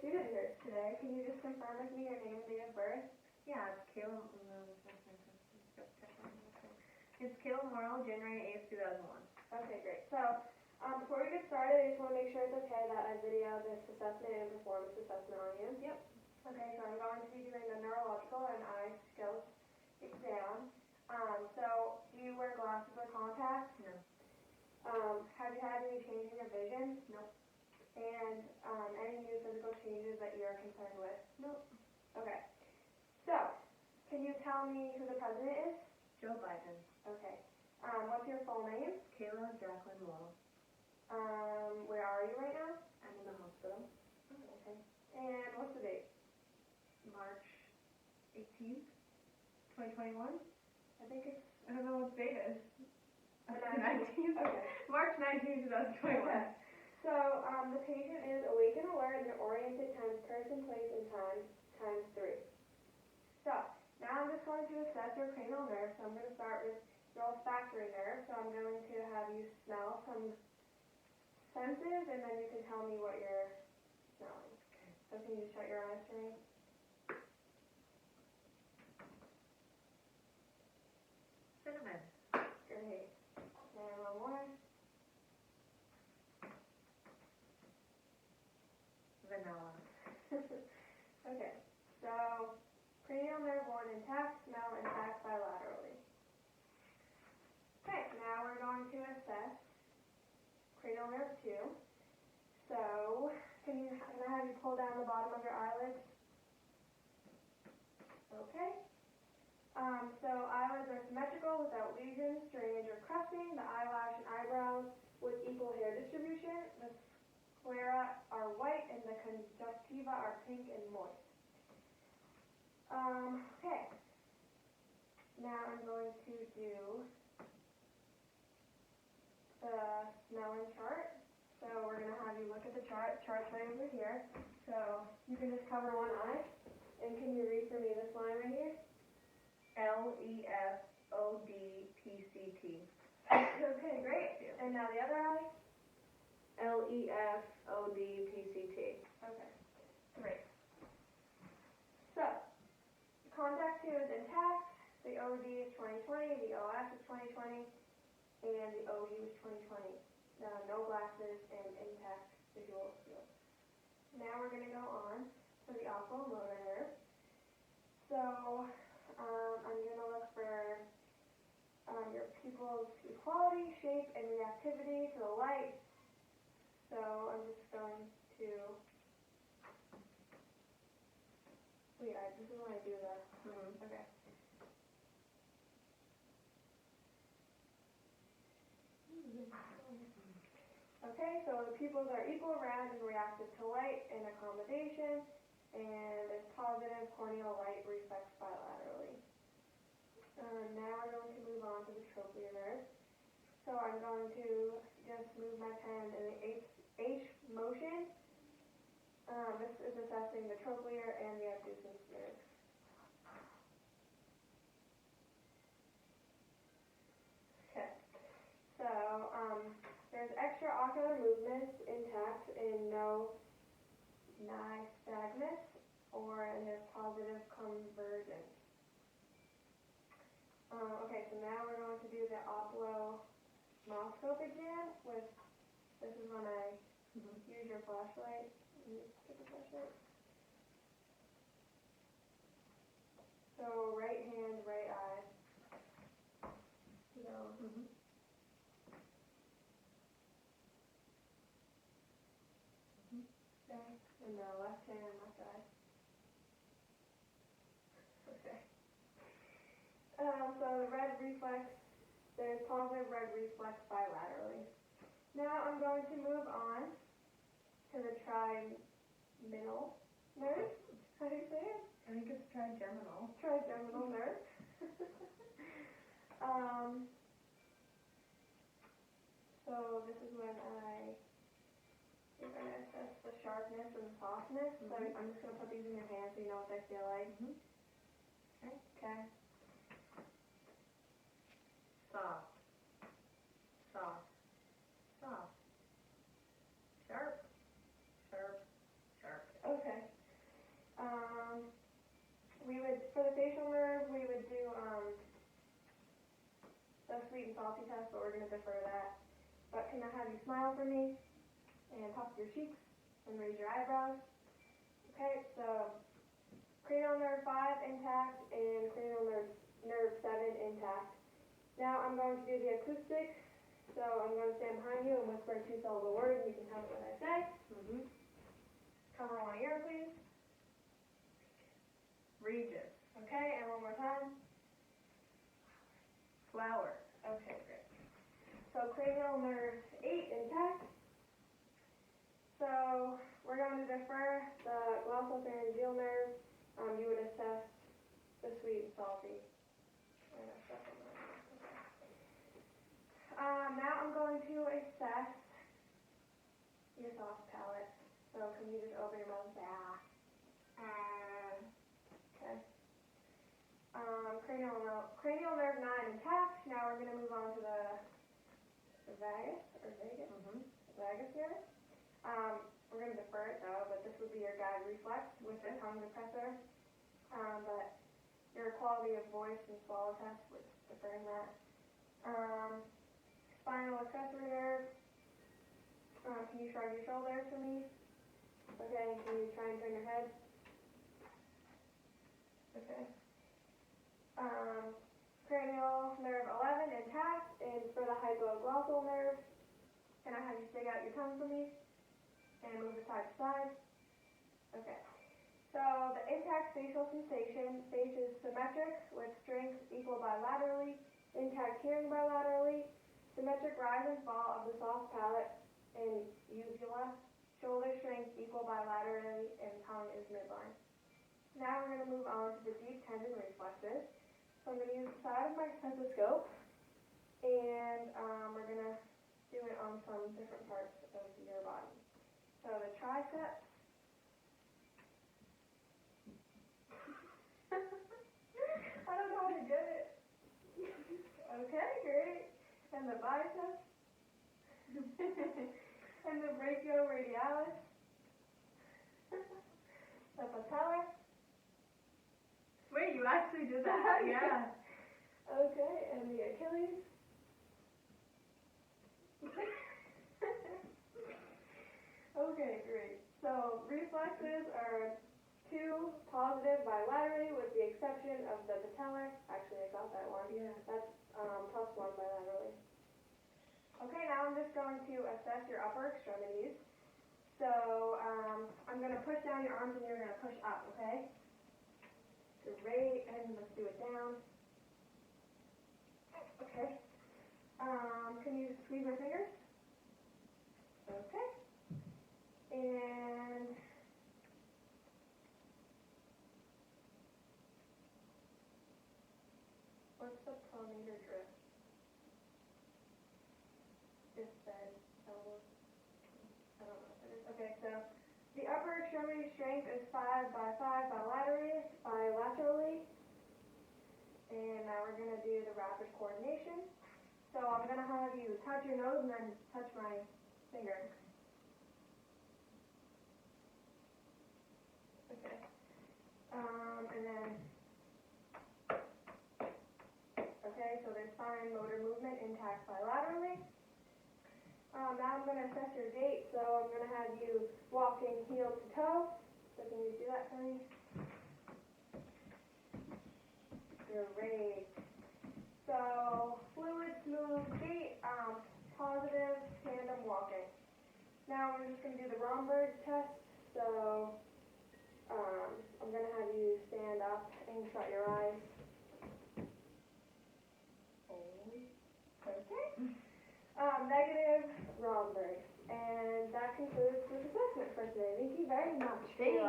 student nurse today. Can you just confirm with me your name and date of birth? Yeah, it's Kayla. It's Kayla Morrill, January 8th, 2001. Okay, great. So, before we get started, I just want to make sure it's okay that I video this assessment and performance assessment on you. Yep. Okay, so I'm going to be doing the neurological and eye skills exam. So, do you wear glasses or contacts? No. Have you had any change in your vision? Nope. And any new physical changes that you're concerned with? Nope. Okay. So, can you tell me who the president is? Joe Biden. Okay. What's your full name? Kayla Jacqueline Morrill. Where are you right now? I'm in the hospital. Okay. And what's the date? March 18th, 2021. I think it's I don't know what the date is. the 19th. Okay. March 19th, 2021. Okay. So, the patient is awake and alert and oriented times person, place, and time times 3. So, now I'm just going to assess your cranial nerve. So I'm going to start with your olfactory nerve. So I'm going to have you smell some senses, and then you can tell me what you're smelling. Okay. So can you just shut your eyes for me? Cinnamon. Great. And one more. Vanilla. Okay. So, cranial nerve 1 intact, smell intact bilaterally. Okay, now we're going to assess cranial nerve 2. So, can I have you pull down the bottom of your eyelids? Okay. So eyelids are symmetrical without lesions, drainage, or crusting. The eyelash and eyebrows with equal hair distribution. The sclera are white and the conjunctiva are pink and moist. Okay. Now I'm going to do the smelling chart. So we're going to have you look at the chart. Chart's right over here. So you can just cover one eye. And can you read for me this line right here? LEFODPCT. Okay, great. And now the other eye? LEFODPCT. Okay, great. So, contact 2 is intact, the OD is 2020, the OS is 2020, and the OU is 2020. No glasses and intact visual field. Now we're going to go on to the oculomotor nerve. So, I'm going to look for your pupils' equality, shape, and reactivity to the light. So I'm just going to, this is when I do the, okay. Okay, so the pupils are equal, round, and reactive to light and accommodation, and there's positive corneal light reflex bilaterally. Now we're going to move on to the trochlear nerve. So I'm going to just move my pen in the H motion. This is assessing the trochlear and the abducens nerve. Okay. So there's extraocular movements intact and no nystagmus, and there's positive convergence. Okay, so now we're going to do the ophthalmoscope exam with, this is when I use your flashlight. Get the flashlight. So right hand, right eye. So, okay, and the left hand, left eye. Okay. So the red reflex, there's positive red reflex bilaterally. Now I'm going to move on to the trigeminal nerve. How do you say it? I think it's trigeminal. Trigeminal nerve. So this is when you're going to assess the sharpness and softness. So I'm just going to put these in your hand so you know what they feel like. Okay. Soft. Soft. Soft. Sharp. Sharp. Sharp. Okay. salty test, but we're going to defer that. But can I have you smile for me and puff your cheeks and raise your eyebrows? Okay, so cranial nerve 5 intact and cranial nerve 7 intact. Now I'm going to do the acoustic. So I'm going to stand behind you and whisper 2 syllable words, and you can tell me what I say. Cover one ear, please. Regis. Okay, and one more time. Flower. Okay, great. So cranial nerve 8 intact. So we're going to defer the glossopharyngeal nerve. You would assess the sweet and salty. Now I'm going to assess your soft palate. So can you just open your mouth? Okay. Cranial nerve 9 intact. Now we're going to move on to the vagus vagus nerve. We're going to defer it though, but this would be your guide reflex with the tongue depressor. But your quality of voice and swallow test was deferring that. Spinal accessory nerve. Can you shrug your shoulders for me? Okay, and can you try and turn your head? Okay. Cranial nerve 11 intact, and for the hypoglossal nerve, can I have you stick out your tongue for me? And move it side to side. Okay. So the intact facial sensation, face is symmetric with strength equal bilaterally, intact hearing bilaterally, symmetric rise and fall of the soft palate and uvula, shoulder strength equal bilaterally, and tongue is midline. Now we're going to move on to the deep tendon reflexes. So I'm going to use the side of my stethoscope, and we're going to do it on some different parts of your body. So the triceps. I don't know how to get it. Okay, great. And the biceps. And the brachioradialis. The patella. Wait, you actually did that? Yeah. Okay, and the Achilles. Okay, great. So reflexes are 2 positive bilaterally with the exception of the patellar. Actually, I got that one. Yeah. That's +1 bilaterally. Okay, now I'm just going to assess your upper extremities. So I'm going to push down your arms and you're going to push up, okay? Great, and let's do it down. Okay. Can you squeeze my fingers? Okay. And what's the pronator drift? This bed, elbows. I don't know what that is. Okay, so the upper extremity strength is 5 by 5 bilaterally. And now we're going to do the rapid coordination. So I'm going to have you touch your nose and then touch my finger. Okay. And then, okay, so there's fine motor movement intact bilaterally. Now I'm going to assess your gait, so I'm going to have you walking heel to toe. So can you do that for me? Great. So fluid, smooth gait, positive tandem walking. Now we're just going to do the Romberg test. So I'm going to have you stand up and shut your eyes. Okay. Negative Romberg. And that concludes this assessment for today. Thank you very much. Thanks.